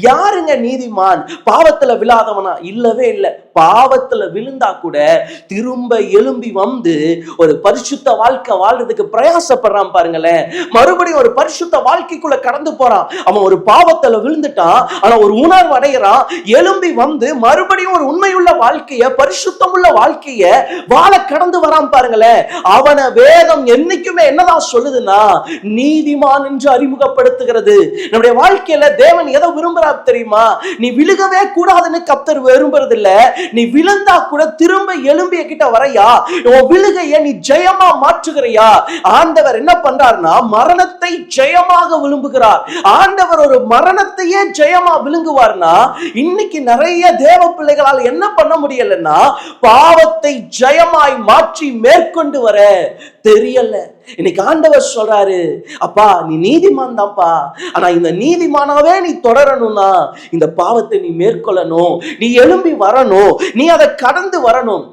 யாருங்க நீதிமான்? பாவத்துல விழாதவனா? இல்லவே இல்லை. பாவத்துல விழுந்தா கூட திரும்ப எழும்பி வந்து ஒரு பரிசுத்த வாழ்க்கை வாழ்றதுக்கு பிரயாசப்படுறான் பாருங்களேன். மறுபடியும் ஒரு பரிசுத்த வாழ்க்கைக்குள்ள கடந்து போறான். அவன் ஒரு பாவத்துல விழுந்துட்டான், ஆனா ஒரு உணர்வு அடைகிறான், எழும்பி வந்து மறுபடியும் ஒரு உண்மையுள்ள வாழ்க்கைய, பரிசுத்தமுள்ள வாழ்க்கைய வாழ கடந்து வரான் பாருங்களேன். அவனை வேதம் என்னைக்குமே என்னதான் சொல்லுதுன்னா நீதிமான் என்று அறிமுகப்படுத்துகிறது. நம்முடைய வாழ்க்கையில தேவன் எதை விரும்புறார் தெரியுமா? நீ விழுகவே கூடாதுன்னு கர்த்தர் விரும்புறது இல்ல. நீ விழுந்தா கூட திரும்ப எழும்பிய கிட்ட வரையா, உன் விழுகைய நீ ஜெயமா மாற்றுகிறையா. ஆண்டவர் என்ன பண்றார்னா மரணத்தை ஜெயமாக விழும்புகிறார். ஆண்டவர் ஒரு மரணத்தையே ஜெயமா விழுங்குவார்னா இன்னைக்கு நிறைய தேவ பிள்ளைகளால் என்ன பண்ண முடியலன்னா பாவத்தை ஜெயமாய் மாற்றி மேற்கொண்டு வர தெரியல. இன்னைக்கு ஆண்டவர் சொல்றாரு, அப்பா நீ நீதிமான் தான்ப்பா, ஆனா இந்த நீதிமானாவே நீ தொடரணும்னா இந்த பாவத்தை நீ மேற்கொள்ளணும், நீ எழும்பி வரணும், நீ அதை கடந்து வரணும்.